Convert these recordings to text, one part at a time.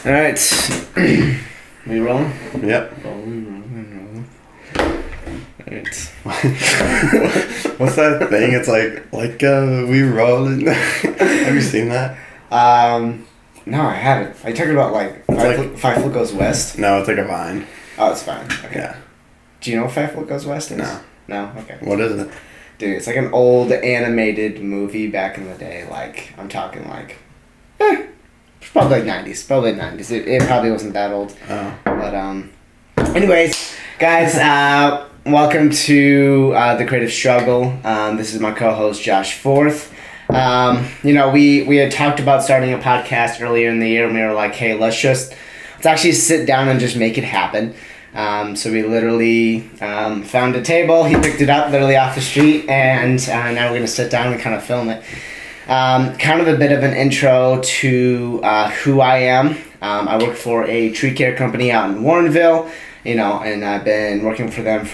All right. We rolling? Yep. Rolling. All right. What's that thing? It's like we rolling. Have you seen that? No, I haven't. Are you talking about Five Foot Goes West? No, it's like a Vine. Oh, it's fine. Okay. Yeah. Do you know what Five Foot Goes West is? No. No? Okay. What is it? Dude, it's like an old animated movie back in the day. Like, I'm talking it's probably 90s. Probably 90s. It probably wasn't that old. Oh. But, anyways, guys, welcome to The Creative Struggle. This is my co-host, Josh Forth. We had talked about starting a podcast earlier in the year, and we were like, hey, let's actually sit down and just make it happen. So we literally found a table. He picked it up literally off the street, and now we're going to sit down and kind of film it. Kind of a bit of an intro to who I am. I work for a tree care company out in Warrenville, and I've been working for them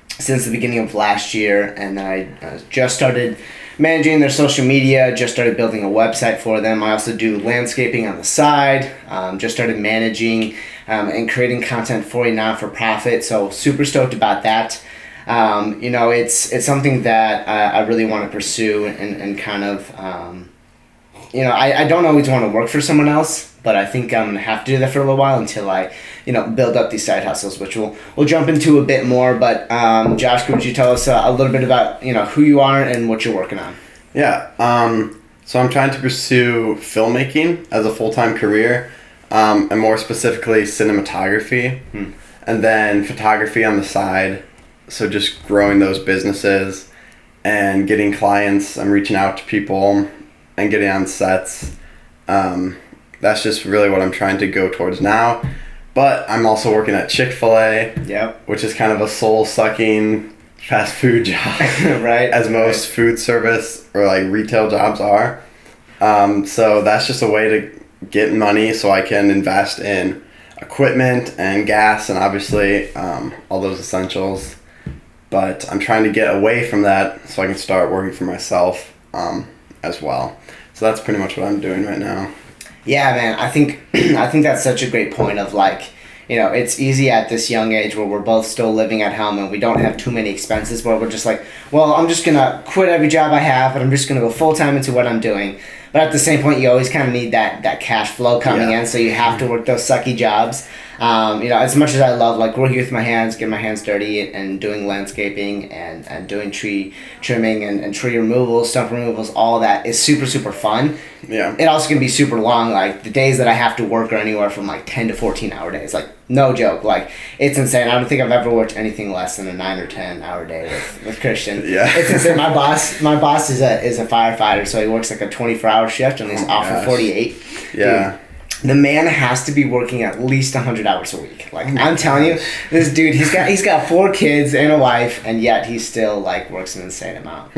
since the beginning of last year, and I just started managing their social media, just started building a website for them. I also do landscaping on the side, just started managing and creating content for a non-for-profit, so super stoked about that. It's something that I really want to pursue and kind of, I don't always want to work for someone else, but I think I'm going to have to do that for a little while until I, build up these side hustles, which we'll jump into a bit more. But Josh, could you tell us a little bit about, who you are and what you're working on? Yeah. So I'm trying to pursue filmmaking as a full-time career, and more specifically cinematography, and then photography on the side. So just growing those businesses and getting clients. I'm reaching out to people and getting on sets. That's just really what I'm trying to go towards now. But I'm also working at Chick-fil-A, Yep. which is kind of a soul-sucking fast food job, right? As most food service or retail jobs are. So that's just a way to get money so I can invest in equipment and gas and obviously all those essentials. But I'm trying to get away from that so I can start working for myself as well. So that's pretty much what I'm doing right now. Yeah, man. I think that's such a great point of it's easy at this young age where we're both still living at home and we don't have too many expenses where we're just like, well, I'm just going to quit every job I have and I'm just going to go full-time into what I'm doing. But at the same point, you always kind of need that cash flow coming in, so you have to work those sucky jobs. As much as I love working with my hands, getting my hands dirty, and doing landscaping and doing tree trimming and tree removals, stump removals, all that is super, super fun. Yeah. It also can be super long. The days that I have to work are anywhere from 10 to 14 hour days. No joke. It's insane. I don't think I've ever worked anything less than a 9 or 10 hour day with Christian. Yeah. It's insane. My boss is a firefighter, so he works a 24-hour shift and he's off for 48. Yeah. Dude, the man has to be working at least 100 hours a week. I'm telling you, this dude, he's got 4 kids and a wife, and yet he still works an insane amount.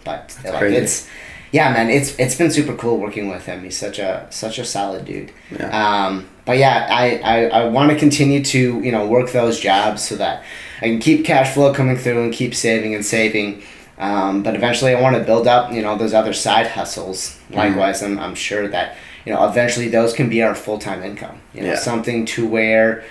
But it's, yeah, man, it's been super cool working with him. He's such a solid dude. Yeah. But yeah, I want to continue to work those jobs so that I can keep cash flow coming through and keep saving and saving. But eventually I want to build up those other side hustles. Likewise, I'm sure that eventually those can be our full-time income. Something to where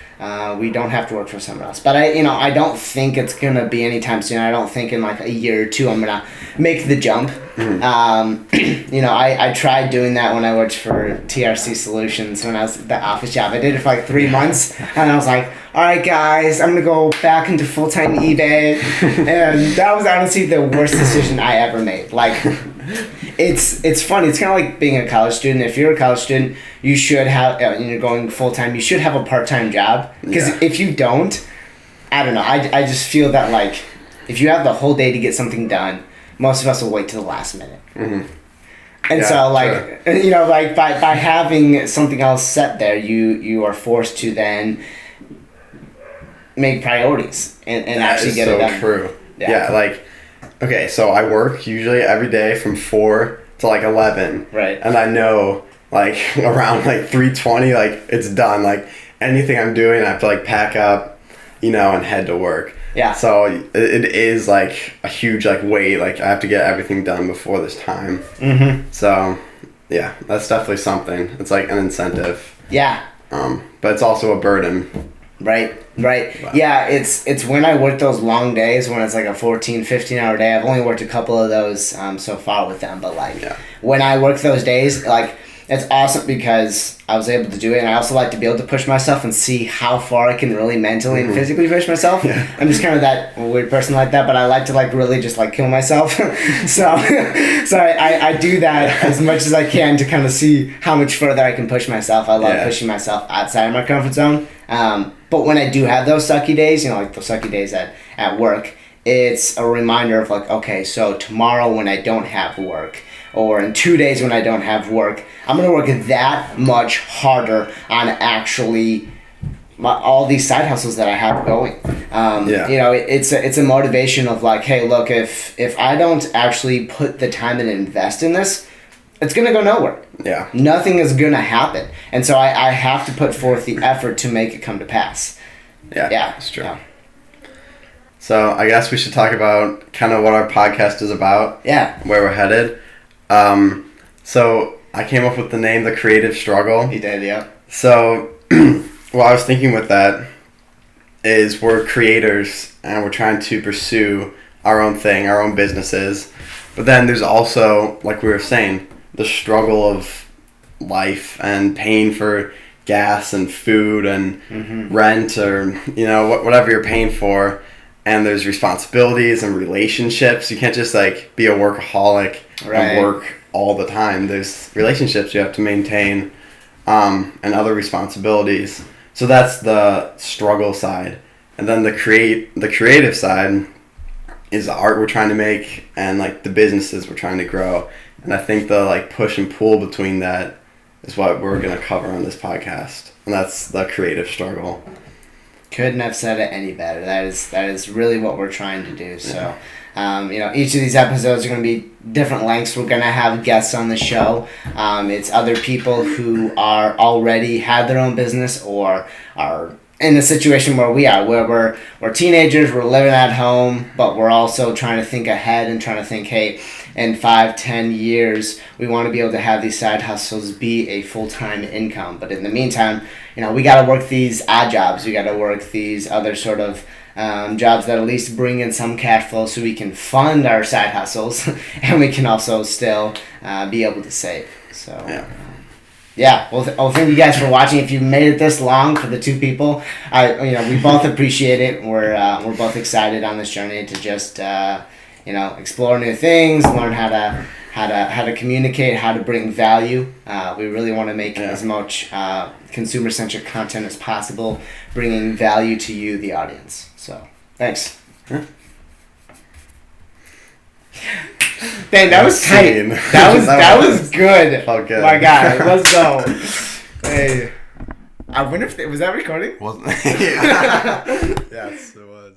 we don't have to work for someone else. But I don't think it's gonna be anytime soon. I don't think in a year or two I'm gonna make the jump. I tried doing that when I worked for TRC Solutions when I was at the office job. I did it for 3 months, and I was like, all right, guys, I'm gonna go back into full-time eBay, and that was honestly the worst decision I ever made. It's funny. It's kind of like being a college student. If you're a college student, you should have, and you're going full-time, you should have a part-time job. Because if you don't, I don't know. I just feel that if you have the whole day to get something done, most of us will wait till the last minute. Mm-hmm. And so by having something else set there, you are forced to then make priorities and actually get it done. That's so true. Yeah, okay, so I work usually every day from 4 to 11. Right. And I know around 3:20 it's done. Anything I'm doing, I have to pack up, and head to work. Yeah. So it is a huge weight. I have to get everything done before this time. Mm-hmm. So yeah, that's definitely something. It's an incentive. Yeah. But it's also a burden. Right. Wow. Yeah, it's when I work those long days, when it's like a 14, 15-hour day. I've only worked a couple of those so far with them, but like when I work those days, like it's awesome because I was able to do it, and I also like to be able to push myself and see how far I can really mentally and physically push myself. Yeah. I'm just kind of that weird person like that, but I like to like really just like kill myself. so I do that as much as I can to kind of see how much further I can push myself. I love pushing myself outside of my comfort zone. But when I do have those sucky days, like those sucky days at work, it's a reminder of like, okay, so tomorrow when I don't have work, or in 2 days when I don't have work, I'm going to work that much harder on actually all these side hustles that I have going. It's a motivation of like, hey, look, if I don't actually put the time and invest in this, it's going to go nowhere. Yeah. Nothing is going to happen. And so I have to put forth the effort to make it come to pass. Yeah, that's true. Yeah. So I guess we should talk about kind of what our podcast is about. Yeah. Where we're headed. So I came up with the name The Creative Struggle. You did, yeah. So what I was thinking with that is we're creators and we're trying to pursue our own thing, our own businesses. But then there's also, like we were saying, the struggle of life and paying for gas and food and rent or, whatever you're paying for. And there's responsibilities and relationships. You can't just like be a workaholic and work all the time. There's relationships you have to maintain and other responsibilities. So that's the struggle side. And then the creative side is the art we're trying to make and like the businesses we're trying to grow. And I think the like push and pull between that is what we're going to cover on this podcast. And that's the creative struggle. Couldn't have said it any better. That is really what we're trying to do. So, each of these episodes are going to be different lengths. We're going to have guests on the show. It's other people who are already had their own business or are in a situation where we are, where we're teenagers, we're living at home, but we're also trying to think ahead and trying to think, hey, in 5-10 years, we want to be able to have these side hustles be a full-time income. But in the meantime, we got to work these odd jobs. We got to work these other sort of jobs that at least bring in some cash flow so we can fund our side hustles and we can also still be able to save. So, well, thank you guys for watching. If you made it this long for the two people, we both appreciate it. We're both excited on this journey to just explore new things, learn how to communicate, how to bring value. We really want to make as much consumer-centric content as possible, bringing value to you, the audience. So, thanks. Yeah. Dang, that was tight. That was good. Felt good. My God, let's go. Hey, I wonder if was that recording? Wasn't it? Yes, it was.